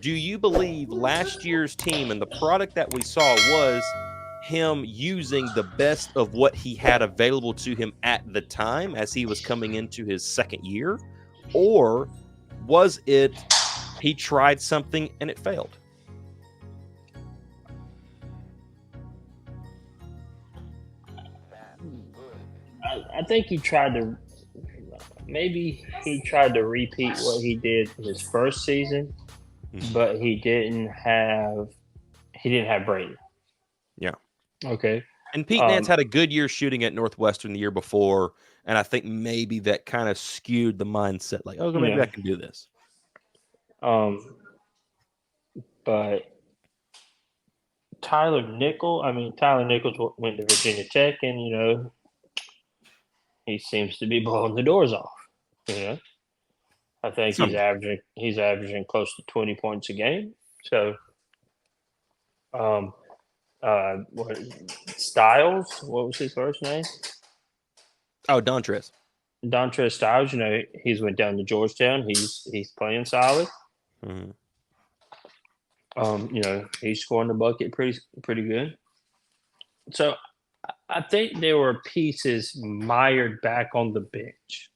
Do you believe last year's team and the product that we saw was him using the best of what he had available to him at the time as he was coming into his second year? Or was it he tried something and it failed? I think he tried to maybe he tried to repeat what he did his first season, Mhm. but he didn't have Brady. Yeah. Okay. And Pete Nance Um, had a good year shooting at Northwestern the year before, and I think maybe that kind of skewed the mindset. Like, oh, maybe I yeah. can do this. Um, but Tyler Nichols went to Virginia Tech, and he seems to be blowing the doors off. You know, I think he's Somewhat. averaging close to 20 points a game. So, um, what Styles? What was his first name? Oh, Dontrez. Dontrez Styles. He's went down to Georgetown. He's playing solid. Mhm. He's scoring the bucket pretty good. So I think there were pieces mired back on the bench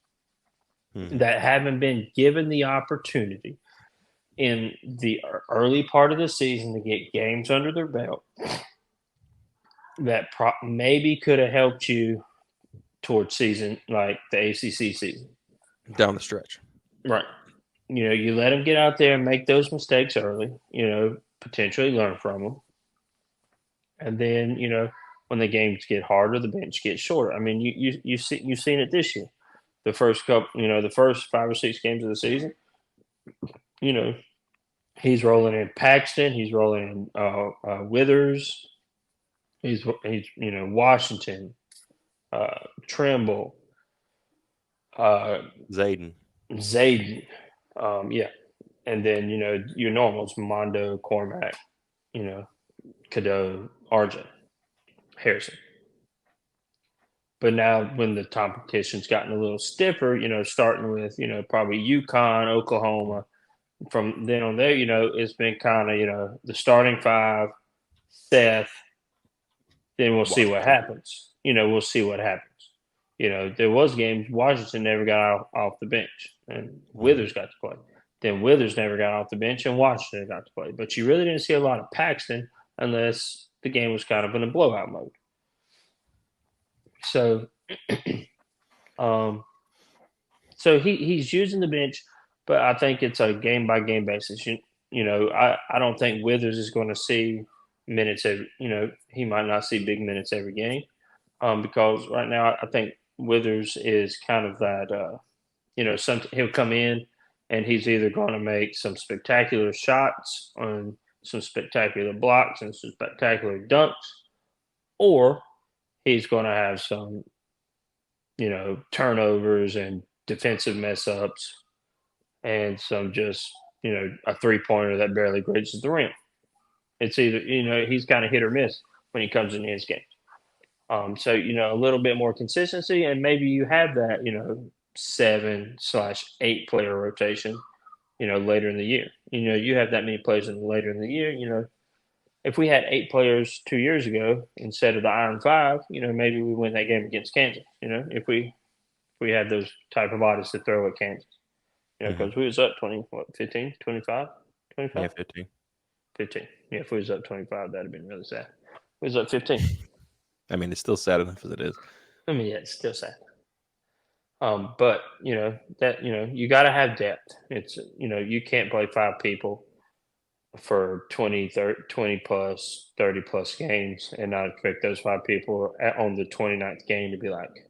Mhm. that haven't been given the opportunity in the early part of the season to get games under their belt that maybe could have helped you towards season like the ACC season. Down the stretch. Right. You let them get out there and make those mistakes early, potentially learn from them. And then, when the games get harder, the bench gets shorter. I mean, you've seen it this year. The first 5 or 6 games of the season, you know, he's rolling in Paxton, he's rolling in Withers, he's Washington, Trimble, uh, Zayden. Zayden, yeah, and then your normals Mondo, Cormac, you know, Cadeau, RJ, Harrison. But now when the competition's gotten a little stiffer, starting with probably UConn, Oklahoma, from then on there, it's been kind of the starting five, Seth. Then we'll see what Washington. happens. We'll see what happens. There was games Washington never got off the bench, and Mhm. Withers got to play. Then Withers never got off the bench, and Washington got to play. But you really didn't see a lot of Paxton unless the game was kind of in a blowout mode. So, um, he's using the bench, but I think it's a game by game basis. I don't think Withers is going to see minutes every. He might not see big minutes every game, because right now I think Withers is kind of that. He'll come in and he's either going to make some spectacular shots on some spectacular blocks and some spectacular dunks, or he's going to have some turnovers and defensive mess ups and some just a 3 pointer that barely bridges the rim. It's either he's kind of hit or miss when he comes in his game. So a little bit more consistency, and maybe you have that 7/8 player rotation. Later in the year. You have that many players later in the year. If we had 8 players 2 years ago instead of the Iron Five, maybe we win that game against Kansas. If we had those type of bodies to throw at Kansas. Mhm. Because we was up 20, what, 15, 25, Yeah, 25, 15. 15. Yeah, if we was up 25, that'd have been really sad. We was up 15. I mean, it's still sad enough as it is. I mean, yeah, it's still sad. But that you got to have depth. It's you can't play 5 people for 20, 30, 20 plus 30 plus games and not expect those 5 people on the 29th game to be like,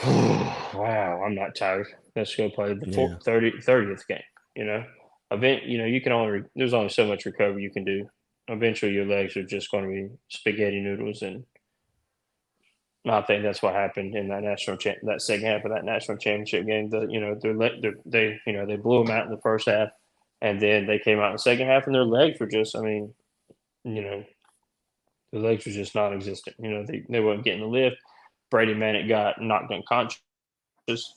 wow, I'm not tired. Let's go play the Yeah. 30th game. You know, you can there's only so much recovery you can do. Eventually, your legs are just going to be spaghetti noodles, and I think that's what happened in that second half of that national championship game. They blew them out in the first half, and then they came out in the second half, and their legs were just, I mean, you know, the legs were just non-existent. They weren't getting the lift. Brady Manick got knocked unconscious. Yes,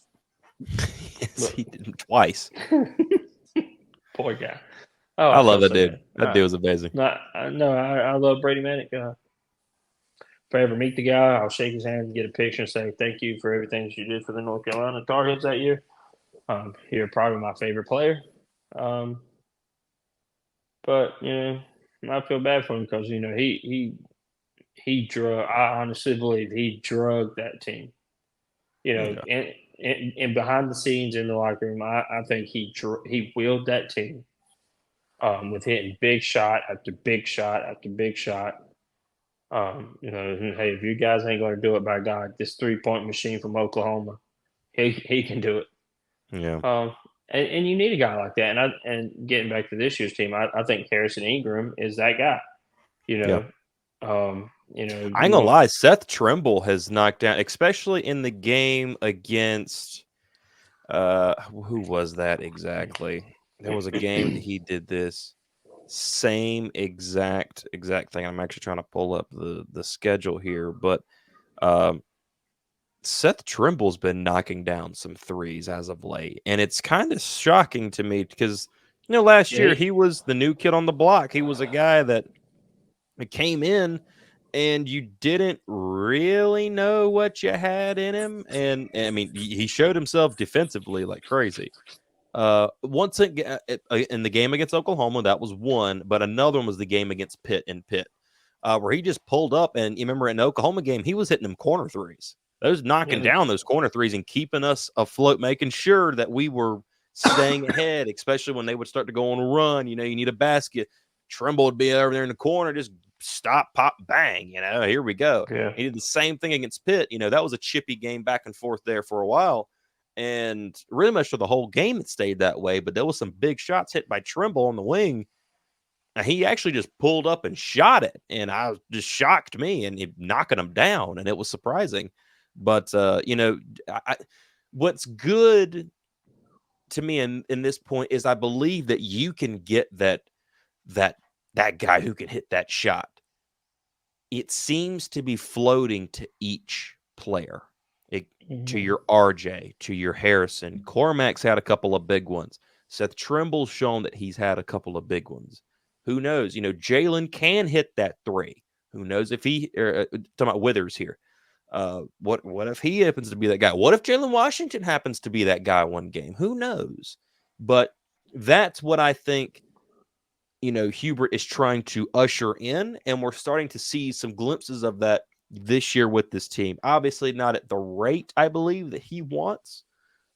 But he did twice. poor guy. Oh, I I love feel that so dude. bad. That dude was amazing. No, I love Brady Manic. If I ever meet the guy, I'll shake his hand, get a picture, and say thank you for everything that you did for the North Carolina Tar Heels that year. You're probably my favorite player. Um, but I feel bad for him because he drug. I honestly believe he drugged that team. Yeah. And behind the scenes in the locker room, I think he willed that team with hitting big shot after big shot after big shot. Hey, if you guys ain't going to do it, by God, this 3-point machine from Oklahoma, he can do it. Yeah. Um, and you need a guy like that. And getting back to this year's team, I think Harrison Ingram is that guy. You Yeah. know, I ain't you gonna want lie, Seth Trimble has knocked down, especially in the game against who was that exactly? There was a game that he did this same exact thing. I'm actually trying to pull up the schedule here, but um Seth Trimble's been knocking down some threes as of late, and it's kind of shocking to me because last year yeah, he was the new kid on the block. He was a guy that came in and you didn't really know what you had in him, and I mean he showed himself defensively like crazy. Once in the game against Oklahoma, that was one, but another one was the game against Pitt in Pitt, where he just pulled up, and you remember in the Oklahoma game, he was hitting them corner threes. Those knocking yeah, down those corner threes and keeping us afloat, making sure that we were staying ahead, especially when they would start to go on a run. You need a basket. Trimble would be over there in the corner, just stop, pop, bang. Here we go. yeah, He did the same thing against Pitt. That was a chippy game back and forth there for a while. And really much for the whole game, it stayed that way. But there was some big shots hit by Trimble on the wing. And he actually just pulled up and shot it. And I was just shocked me and it knocking him down. And it was surprising. But, what's good to me in this point is I believe that you can get that that guy who can hit that shot. It seems to be floating to each player. To mhm, your RJ, to your Harrison. Cormac's had a couple of big ones. Seth Trimble's shown that he's had a couple of big ones. Who knows? Jalen can hit that three. Who knows if talking about Withers here. What if he happens to be that guy? What if Jalen Washington happens to be that guy one game? Who knows? But that's what I think Hubert is trying to usher in, and we're starting to see some glimpses of that this year with this team. Obviously, not at the rate I believe that he wants,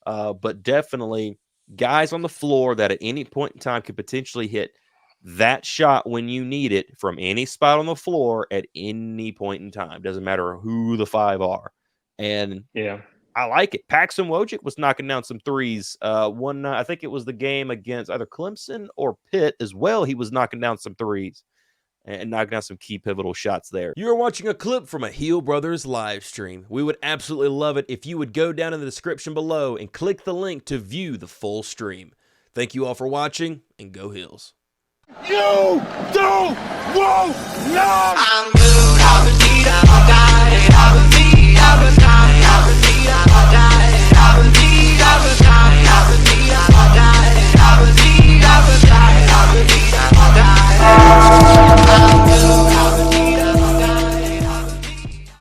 but definitely guys on the floor that at any point in time could potentially hit that shot when you need it from any spot on the floor at any point in time. Doesn't matter who the five are. And yeah, I like it. Paxson Wojcik was knocking down some threes. One, I think it was the game against either Clemson or Pitt as well. He was knocking down some threes and knocking down some key pivotal shots there. You are watching a clip from a Heel Brothers live stream. We would absolutely love it if you would go down in the description below and click the link to view the full stream. Thank you all for watching, and go Heels. You don't want none. I'm good,